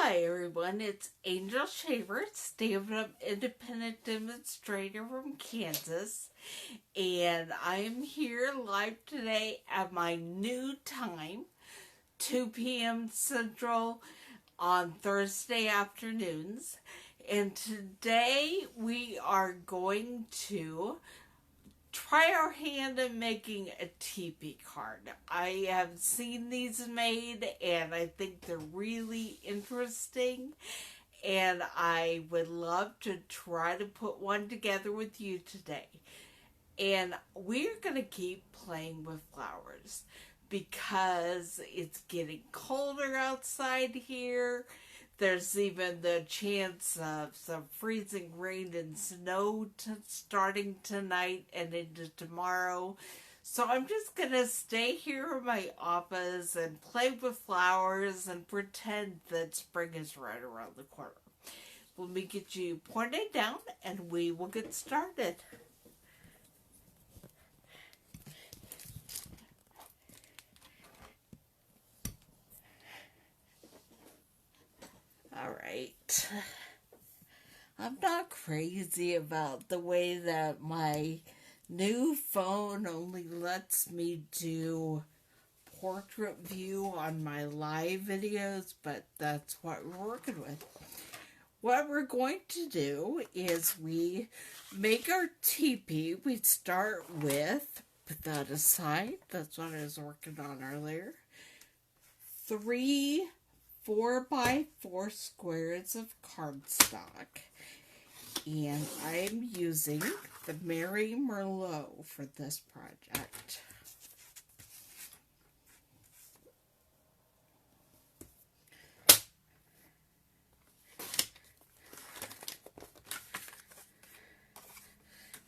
Hi everyone, it's Angel Shaver, Stampin Up Independent Demonstrator from Kansas, and I am here live today at my new time, 2 p.m. Central on Thursday afternoons, and today we are going to try our hand at making a TeePee card. I have seen these made and I think they're really interesting, and I would love to try to put one together with you today. And we're going to keep playing with flowers because it's getting colder outside here. There's even the chance of some freezing rain and snow starting tonight and into tomorrow. So I'm just going to stay here in my office and play with flowers and pretend that spring is right around the corner. Let me get you pointed down and we will get started. Alright, I'm not crazy about the way that my new phone only lets me do portrait view on my live videos, but that's what we're working with. What we're going to do is we make our TeePee. We start with, put that aside, that's what I was working on earlier, 3 4x4 squares of cardstock, and I'm using the Mary Merlot for this project.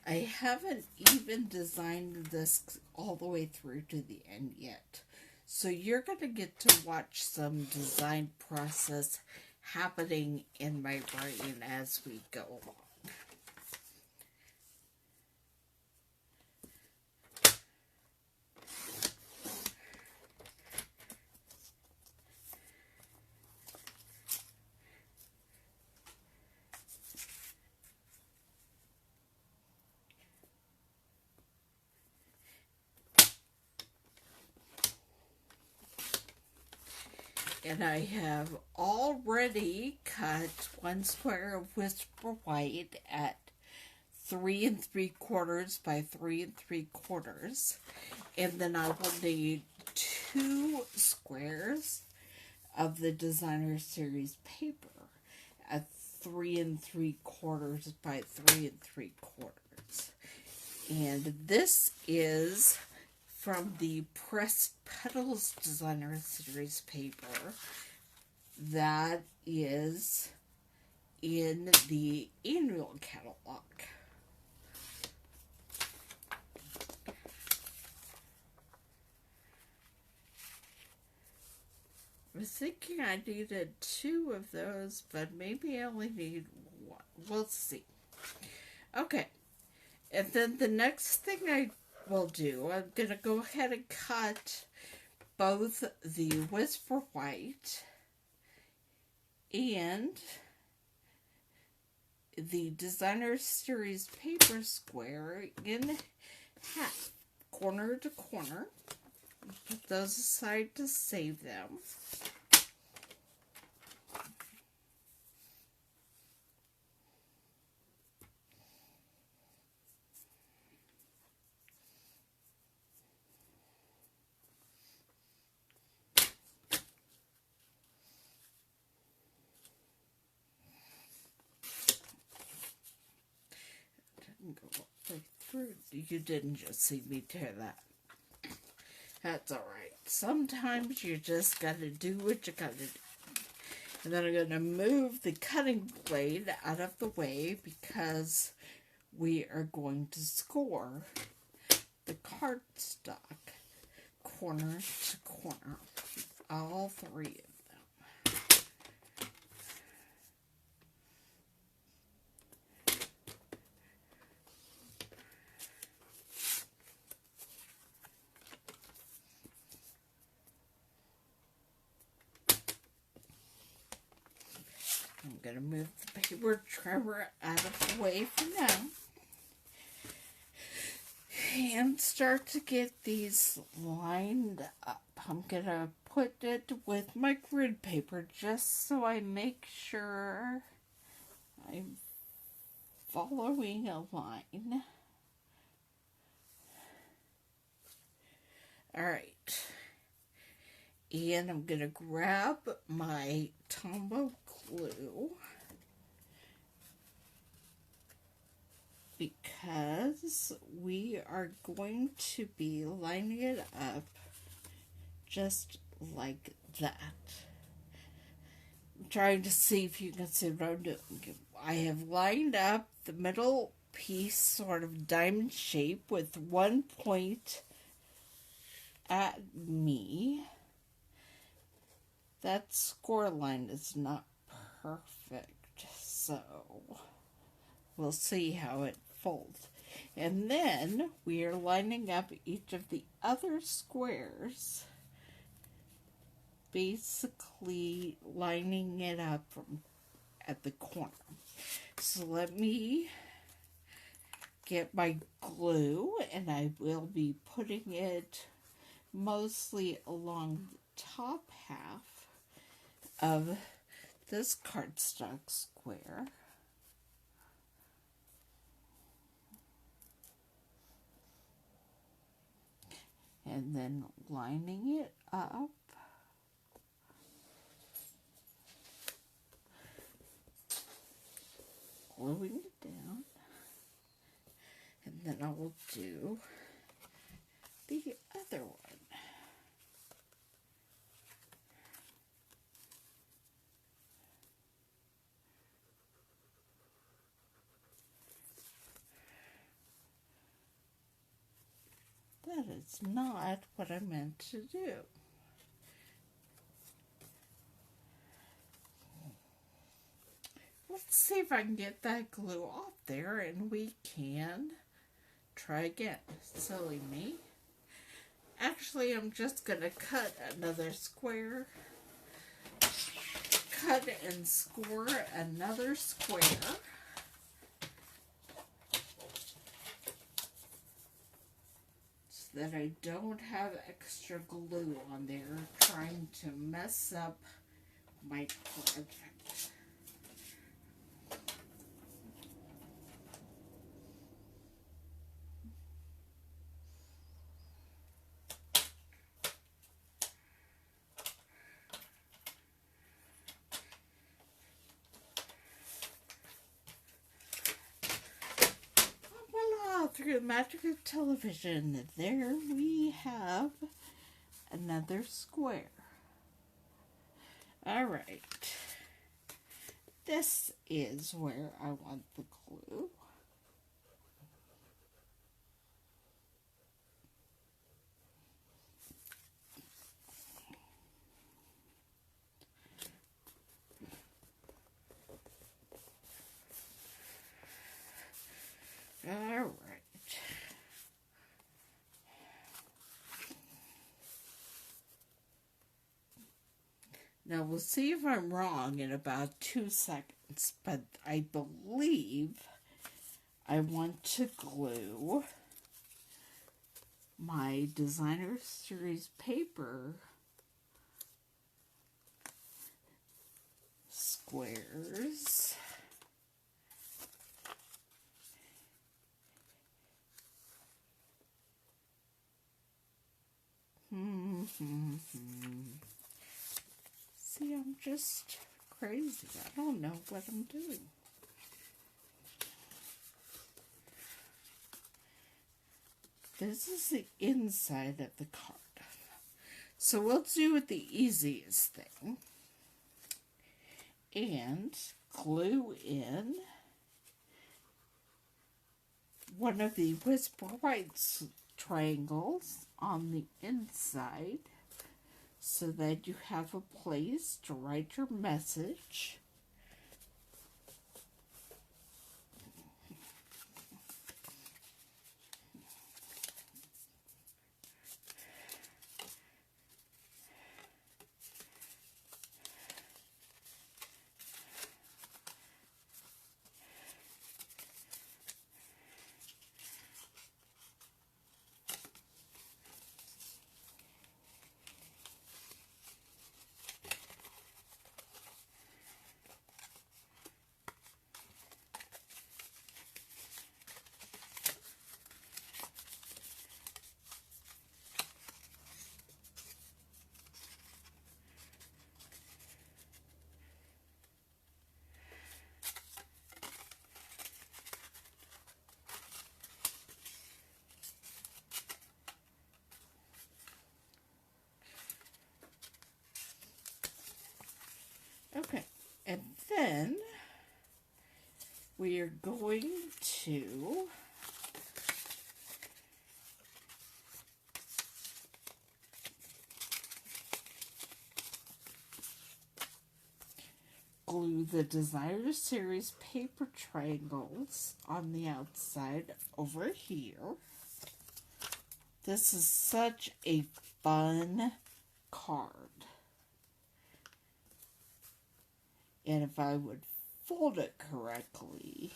I haven't even designed this all the way through to the end yet. So you're going to get to watch some design process happening in my brain as we go along. And I have already cut 1 square of Whisper White at 3 3/4 by 3 3/4. And then I will need 2 squares of the Designer Series paper at 3 3/4 by 3 3/4. And this is from the Pressed Petals Designer Series paper that is in the annual catalog. I was thinking I needed 2 of those, but maybe I only need 1. We'll see. Okay, and then the next thing I will do, I'm going to go ahead and cut both the Whisper White and the Designer Series paper square in half, corner to corner. Put those aside to save them. Go all the way through. You didn't just see me tear that. That's alright. Sometimes you just gotta do what you gotta do. And then I'm gonna move the cutting blade out of the way because we are going to score the cardstock corner to corner. All 3 of them. I'm going to move the paper trimmer out of the way for now. And start to get these lined up. I'm going to put it with my grid paper just so I make sure I'm following a line. Alright. And I'm going to grab my Tombow glue because we are going to be lining it up just like that. I'm trying to see if you can see what I'm doing. I have lined up the middle piece sort of diamond shape with one point at me. That score line is not perfect, so we'll see how it folds. And then we are lining up each of the other squares, basically lining it up from at the corner. So let me get my glue, and I will be putting it mostly along the top half of this cardstock square. And then lining it up. Gluing it down. And then I will do the other one. That is not what I meant to do. Let's see if I can get that glue off there and we can try again. Silly me. Actually, I'm just going to cut another square. Cut and score another square. So that I don't have extra glue on there trying to mess up my project. Through the magic of television, there we have another square. Alright, this is where I want the glue. Alright. Now we'll see if I'm wrong in about 2 seconds, but I believe I want to glue my Designer Series paper squares See, I'm just crazy. I don't know what I'm doing. This is the inside of the card. So we'll do the easiest thing and glue in one of the Whisper White triangles on the inside so that you have a place to write your message. Okay, and then we are going to glue the Designer Series paper triangles on the outside over here. This is such a fun card. And if I would fold it correctly,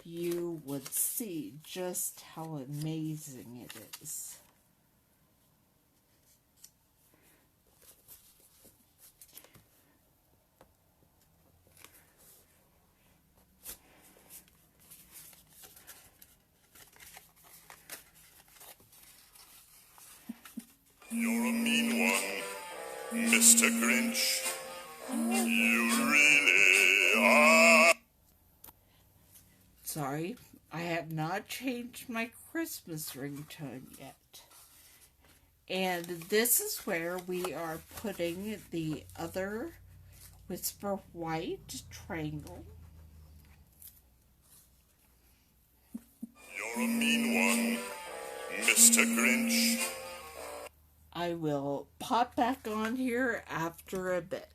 you would see just how amazing it is. You're a mean one, Mr. Grinch. You really are. Sorry, I have not changed my Christmas ringtone yet. And this is where we are putting the other Whisper White triangle. You're a mean one, Mr. Grinch. I will pop back on here after a bit.